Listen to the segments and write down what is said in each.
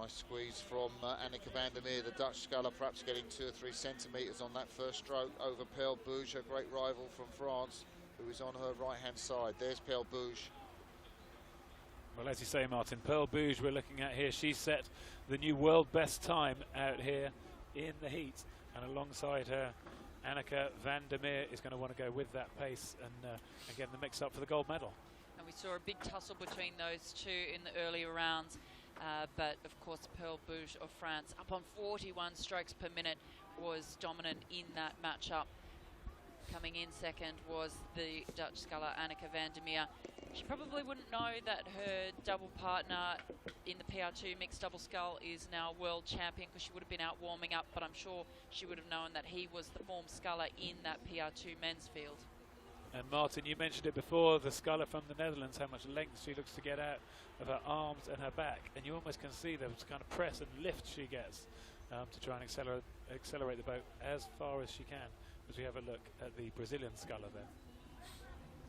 Nice squeeze from Anneke van der Meer, the Dutch sculler, perhaps getting 2 or 3 centimetres on that first stroke over Perle Bouge, a great rival from France, who is on her right-hand side. There's Perle Bouge. Well, as you say, Martin, Perle Bouge we're looking at here. She set the new world best time out here in the heat, and alongside her, Anneke van der Meer is going to want to go with that pace and get the mix up for the gold medal. And we saw a big tussle between those two in the earlier rounds, but of course Perle Bouge of France, up on 41 strokes per minute, was dominant in that matchup. Coming in second was the Dutch sculler Anneke van der Meer. She probably wouldn't know that her double partner in the PR2 mixed double scull is now world champion, because she would have been out warming up, but I'm sure she would have known that he was the form sculler in that PR2 men's field. And Martin, you mentioned it before, the sculler from the Netherlands, how much length she looks to get out of her arms and her back, and you almost can see the kind of press and lift she gets to try and accelerate the boat as far as she can, as we have a look at the Brazilian sculler there.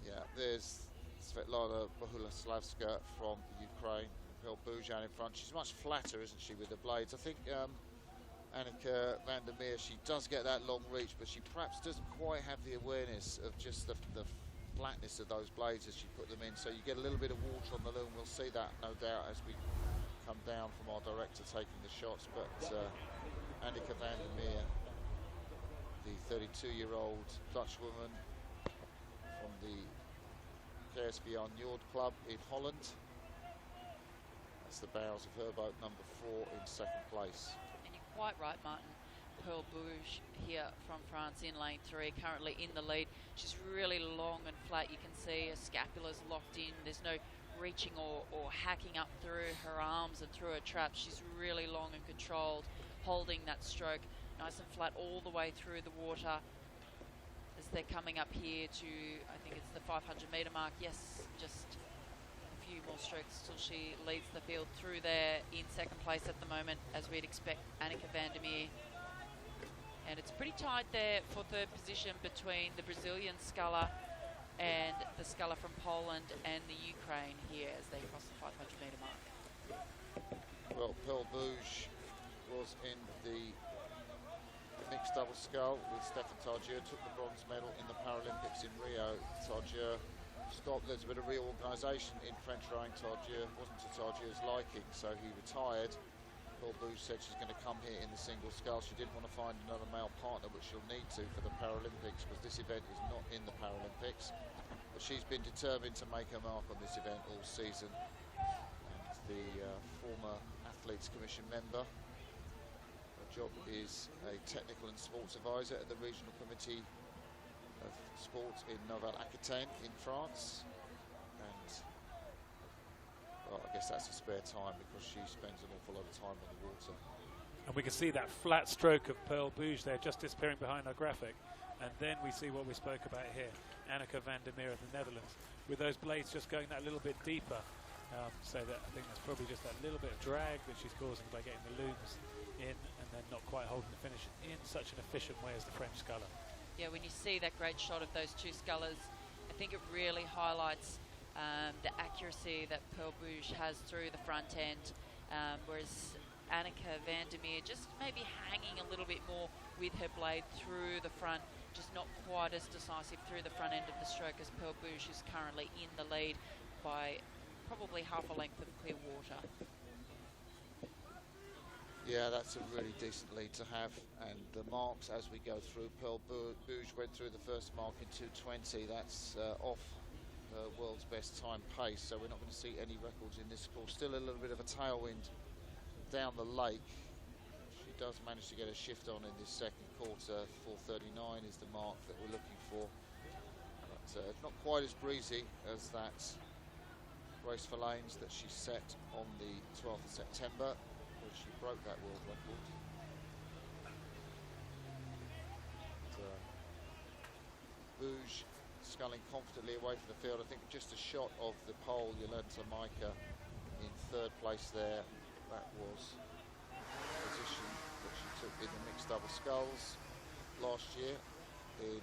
Yeah, there's Svetlana Bohuslavska from Ukraine, Perle Bouge out in front. She's much flatter, isn't she, with the blades? I think Anneke van der Meer, she does get that long reach, but she perhaps doesn't quite have the awareness of just the flatness of those blades as she put them in. So you get a little bit of water on the loom. We'll see that, no doubt, as we come down from our director taking the shots. But Anneke van der Meer, the 32-year-old Dutch woman from the KSV Njord Club in Holland. That's the bows of her boat, number 4, in second place. And you're quite right, Martin. Perle Bouge here from France in lane 3, currently in the lead. She's really long and flat. You can see her scapula's locked in. There's no reaching or hacking up through her arms and through her traps. She's really long and controlled, holding that stroke nice and flat all the way through the water. As they're coming up here to, I think it's the 500-metre mark. Yes, just a few more strokes till she leads the field through there in second place at the moment, as we'd expect Anneke van der Meer. And it's pretty tight there for third position between the Brazilian sculler and the sculler from Poland and the Ukraine here as they cross the 500-metre mark. Well, Perle Bouge was in the mixed double scull with Stefan Tardieu, took the bronze medal in the Paralympics in Rio. Tardieu stopped. There's a bit of reorganisation in French rowing. Tardieu wasn't to Tardieu's liking, so he retired. Perle Bouge said she's going to come here in the single scull. She didn't want to find another male partner, which she'll need to for the Paralympics, because this event is not in the Paralympics. But she's been determined to make her mark on this event all season. And the former Athletes Commission member, her job is a technical and sports advisor at the Regional Committee of Sport in Nouvelle-Aquitaine in France. And well, I guess that's a spare time, because she spends an awful lot of time on the water. And we can see that flat stroke of Perle Bouge there just disappearing behind our graphic. And then we see what we spoke about here, Anneke van der Meer of the Netherlands, with those blades just going that little bit deeper. So that I think that's probably just that little bit of drag that she's causing by getting the looms in and then not quite holding the finish in such an efficient way as the French sculler. Yeah, when you see that great shot of those two scullers, I think it really highlights the accuracy that Perle Bouge has through the front end, whereas Anneke van der Meer just maybe hanging a little bit more with her blade through the front, just not quite as decisive through the front end of the stroke as Perle Bouge, is currently in the lead by probably half a length of clear water. Yeah, that's a really decent lead to have, and the marks as we go through, Perle Bouge went through the first mark in 2:20. That's off the world's best time pace, so we're not going to see any records in this course. Still a little bit of a tailwind down the lake. She does manage to get a shift on in this second quarter. 4:39 is the mark that we're looking for, but it's not quite as breezy as that race for lanes that she set on the 12th of September, where she broke that world record. Bouge sculling confidently away from the field. I think just a shot of the pole, Jolanta Maika in third place there. That was the position that she took in the mixed double sculls last year in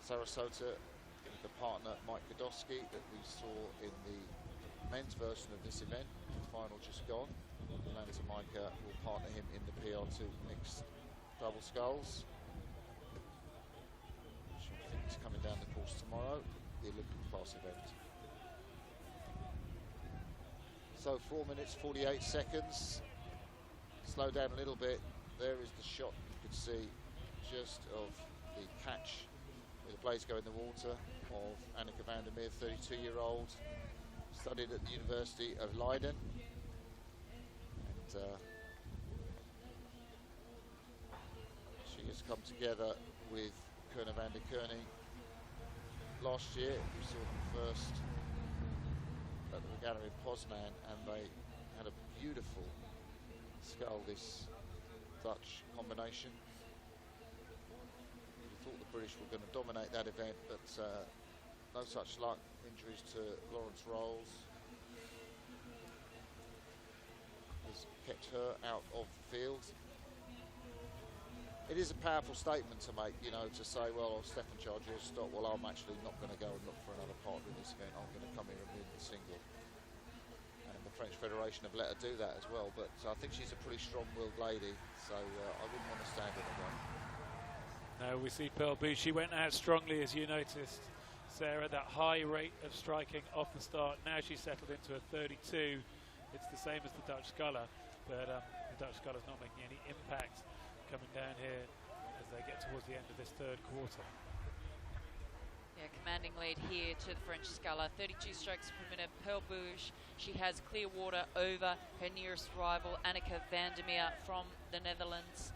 Sarasota, with the partner Mike Godowski that we saw in the men's version of this event. Final just gone. Atlanta Micah will partner him in the PR2 mixed double sculls, which I think is coming down the course tomorrow, the Olympic class event. So 4 minutes 48 seconds. Slow down a little bit. There is the shot you could see just of the catch where the blades go in the water of Anneke van der Meer, 32-year-old, studied at the University of Leiden. And she has come together with Kerner van der Koning. Last year we saw them first at the regatta in Poznan, and they had a beautiful scull, this Dutch combination. We thought the British were going to dominate that event, but no such luck. Injuries to Lawrence Rolls has kept her out of the field. It is a powerful statement to make, you know, to say, well, Stefan Chartier stop. Well, I'm actually not going to go and look for another partner in this event. I'm going to come here and win the single. And the French Federation have let her do that as well. But I think she's a pretty strong-willed lady, so I wouldn't want to stand in her way. No, we see Perle Bouge. She went out strongly, as you noticed, Sarah. That high rate of striking off the start. Now she's settled into a 32. It's the same as the Dutch sculler, but the Dutch sculler's not making any impact coming down here as they get towards the end of this third quarter. Yeah, commanding lead here to the French sculler, 32 strokes per minute. Perle Bouge, she has clear water over her nearest rival, Anneke van der Meer from the Netherlands,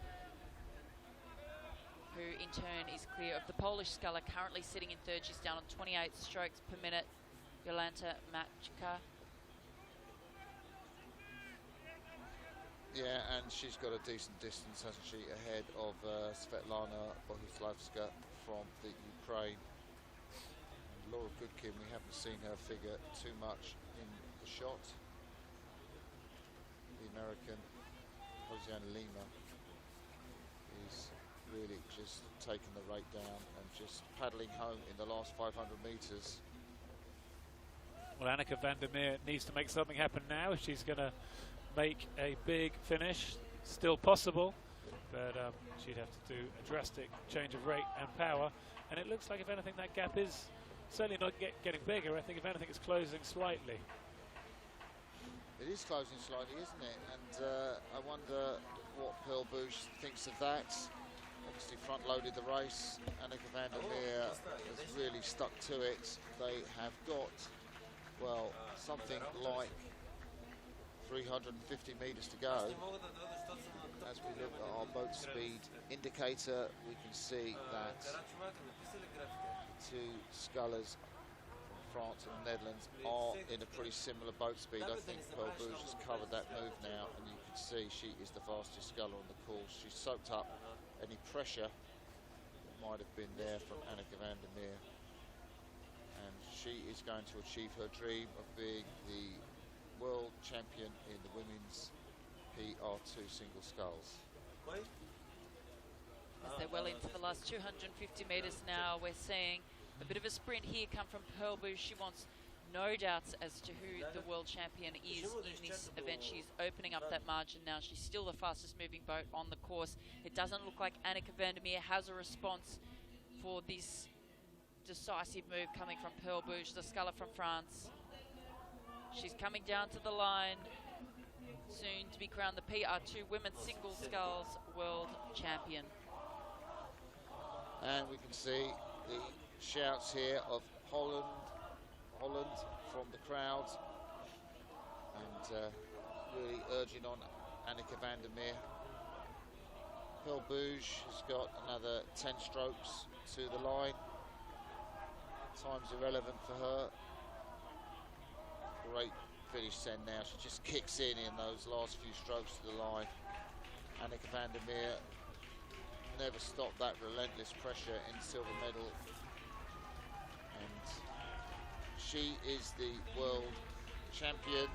who in turn is clear of the Polish sculler, currently sitting in third. She's down on 28 strokes per minute, Jolanta Machka. Yeah, and she's got a decent distance, hasn't she, ahead of Svetlana Bohuslavska from the Ukraine. And Laura Goodkin, we haven't seen her figure too much in the shot. The American, Josiana Lima, is really just taking the rate down and just paddling home in the last 500 metres. Well, Anneke van der Meer needs to make something happen now if she's going to make a big finish. Still possible, but she'd have to do a drastic change of rate and power, and it looks like, if anything, that gap is certainly not getting bigger. I think, if anything, it's closing slightly. It is closing slightly, isn't it? And I wonder what Perle Bouge thinks of that. Obviously front-loaded the race. Anneke van der Meer has really stuck to it. They have got, well, something like 350 metres to go. As we look at our boat speed indicator, we can see that the two scullers from France and the Netherlands are in a pretty similar boat speed. I think Perle Bouge has covered that move now, and you can see she is the fastest sculler on the course. She's soaked up any pressure that might have been there from Anneke van der Meer, and she is going to achieve her dream of being the world champion in the women's PR2 single sculls. As they're well into the last 250 metres now, we're seeing a bit of a sprint here come from Perle Bouge. She wants no doubts as to who the world champion is in this event. She's opening up that margin now. She's still the fastest moving boat on the course. It doesn't look like Anneke van der Meer has a response for this decisive move coming from Perle Bouge, the sculler from France. She's coming down to the line, soon to be crowned the PR2 Women's Single Sculls World Champion. And we can see the shouts here of Holland from the crowd, and really urging on Anneke van der Meer. Perle Bouge has got another 10 strokes to the line. Time's irrelevant for her. Great finish send now. She just kicks in those last few strokes to the line. Anneke van der Meer never stopped that relentless pressure in silver medal, and she is the world champion.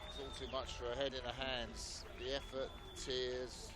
It's all too much for her head in her hands. The effort, tears,